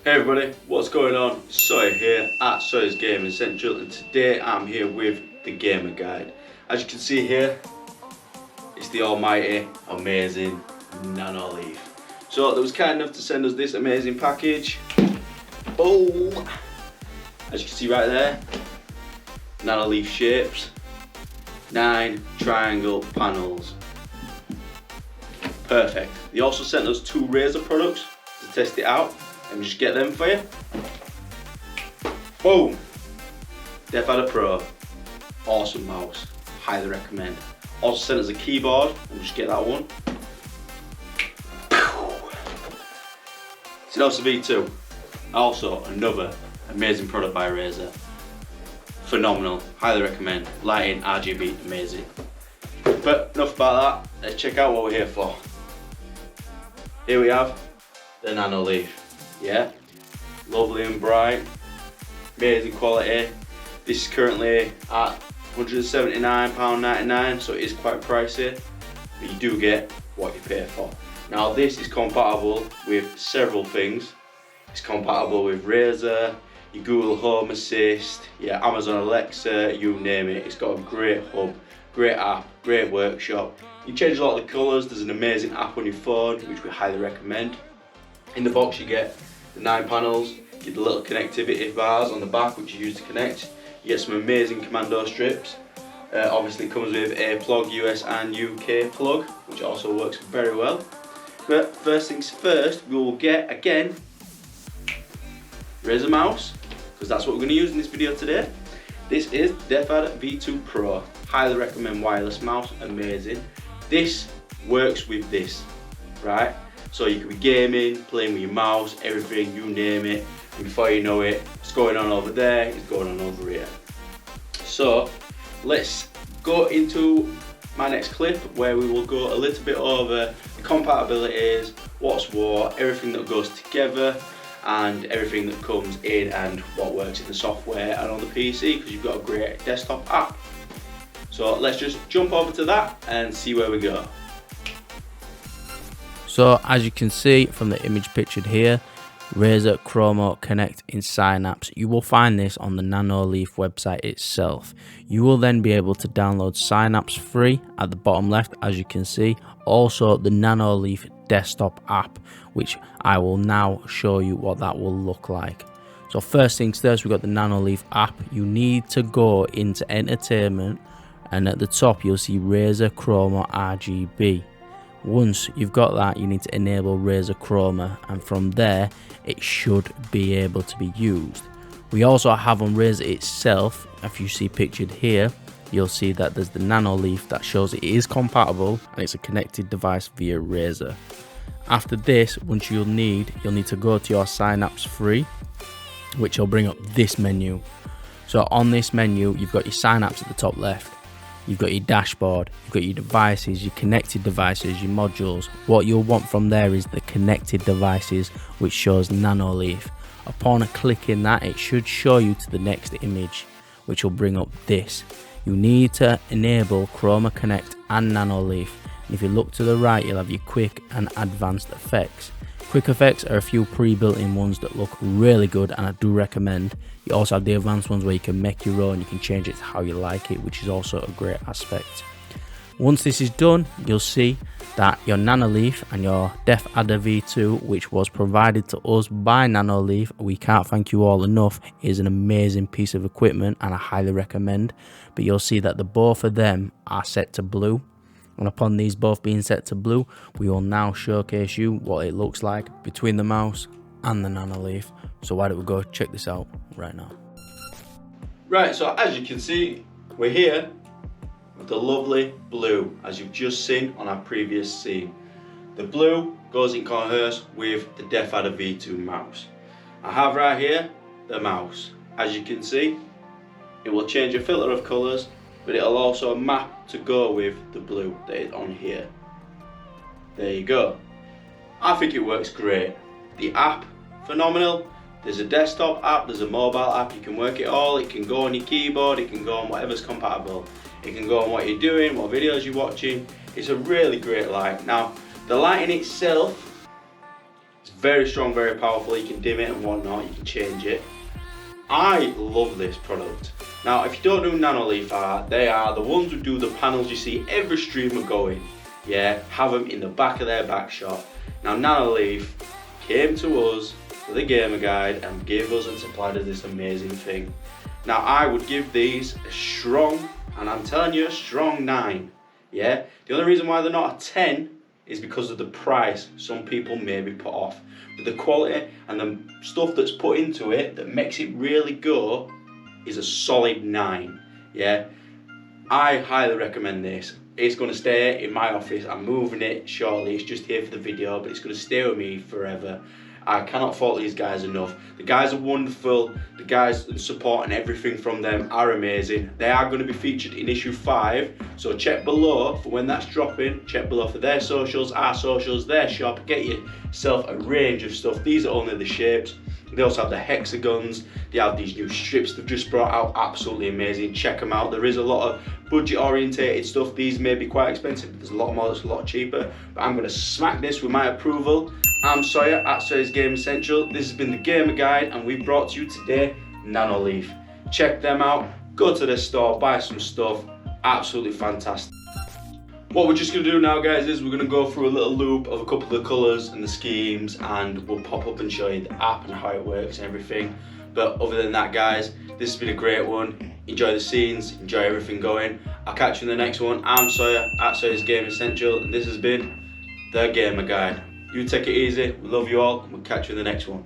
Hey everybody, what's going on? Sawyer here at Sawyers Gaming Central, and today I'm here with the Gamer Guide. As you can see here, it's the almighty, amazing Nanoleaf. So they was kind enough to send us this amazing package. Boom! As you can see right there, Nanoleaf shapes, 9 triangle panels. Perfect. They also sent us 2 Razer products to test it out. Let me just get them for you. Boom! DeskTop Pro. Awesome mouse. Highly recommend. Also sent us a keyboard. Let me just get that one. Synology V2. Also another amazing product by Razer. Phenomenal. Highly recommend. Lighting, RGB, amazing. But enough about that. Let's check out what we're here for. Here we have the Nanoleaf. Yeah, lovely and bright, amazing quality. This is currently at £179.99, so it is quite pricey, but you do get what you pay for. Now this is compatible with several things. It's compatible with Razer, your Google Home Assist, your Amazon Alexa, you name it. It's got a great hub, great app, great workshop. You change a lot of the colours. There's an amazing app on your phone, which we highly recommend. In the box you get the 9 panels, you get the little connectivity bars on the back which you use to connect. You get some amazing commando strips. Obviously it comes with a plug, US and UK plug, which also works very well. But first things first, we will get, again, Razer Mouse, because that's what we're going to use in this video today. This is DeskTop V2 Pro. Highly recommend wireless mouse, amazing. This works with this, right? So you can be gaming, playing with your mouse, everything, you name it, and before you know it, it's going on over there, it's going on over here. So let's go into my next clip where we will go a little bit over the compatibilities, what's what, everything that goes together, and everything that comes in and what works in the software and on the PC, because you've got a great desktop app. So let's just jump over to that and see where we go. So as you can see from the image pictured here, Razer Chroma Connect in Synapse. You will find this on the Nanoleaf website itself. You will then be able to download Synapse free at the bottom left, as you can see. Also the Nanoleaf Desktop App, which I will now show you what that will look like. So first things first, we've got the Nanoleaf app. You need to go into entertainment, and at the top you'll see Razer Chroma RGB. Once you've got that, you need to enable Razer Chroma, and from there it should be able to be used. We also have on Razer itself, if you see pictured here, you'll see that there's the Nanoleaf that shows it is compatible and it's a connected device via Razer. After this, once you'll need to go to your Synapse free, which will bring up this menu. So on this menu, you've got your Synapse at the top left. You've got your dashboard, you've got your devices, your connected devices, your modules. What you'll want from there is the connected devices, which shows Nanoleaf. Upon clicking that, it should show you to the next image, which will bring up this. You need to enable Chroma Connect and Nanoleaf. And if you look to the right, you'll have your quick and advanced effects. Quick effects are a few pre-built-in ones that look really good, and I do recommend. You also have the advanced ones where you can make your own, you can change it to how you like it, which is also a great aspect. Once this is done, you'll see that your Nanoleaf and your DeskTop V2, which was provided to us by Nanoleaf, we can't thank you all enough, is an amazing piece of equipment and I highly recommend. But you'll see that the both of them are set to blue. And upon these both being set to blue, we will now showcase you what it looks like between the mouse and the Nanoleaf. So why don't we go check this out right now. Right, so as you can see, we're here with the lovely blue, as you've just seen on our previous scene. The blue goes in coherence with the DeskTop V2 mouse. I have right here the mouse. As you can see, it will change a filter of colours, but it'll also map to go with the blue that is on here. There you go. I think it works great. The app, phenomenal. There's a desktop app, there's a mobile app, you can work it all. It can go on your keyboard, it can go on whatever's compatible. It can go on what you're doing, what videos you're watching. It's a really great light. Now, the light in itself is very strong, very powerful. You can dim it and whatnot, you can change it. I love this product. Now, if you don't know Nanoleaf are, they are the ones who do the panels you see every streamer going. Yeah, have them in the back of their back shot. Now, Nanoleaf came to us with a gamer guide and gave us and supplied us this amazing thing. Now, I would give these a strong, and I'm telling you, a strong 9. Yeah, the only reason why they're not a 10 is because of the price. Some people may be put off, but the quality and the stuff that's put into it that makes it really go is a solid 9. Yeah, I highly recommend this. It's going to stay in my office. I'm moving it shortly. It's just here for the video, but it's going to stay with me forever. I cannot fault these guys enough. The guys are wonderful. The guys support and everything from them are amazing. They are going to be featured in issue 5. So check below for when that's dropping. Check below for their socials, our socials, their shop. Get yourself a range of stuff. These are only the shapes. They also have the hexagons. They have these new strips they've just brought out. Absolutely amazing. Check them out. There is a lot of budget orientated stuff. These may be quite expensive, but there's a lot more that's a lot cheaper. But I'm going to smack this with my approval. I'm Sawyer at Sawyers Game Essential. This has been the Gamer Guide, and we brought to you today Nanoleaf. Check them out. Go to their store, buy some stuff. Absolutely fantastic. What we're just going to do now, guys, is we're going to go through a little loop of a couple of the colours and the schemes, and we'll pop up and show you the app and how it works and everything. But other than that, guys, this has been a great one. Enjoy the scenes, enjoy everything going. I'll catch you in the next one. I'm Sawyer at Sawyers Game Essential, and this has been the Gamer Guide. You take it easy. We love you all, and we'll catch you in the next one.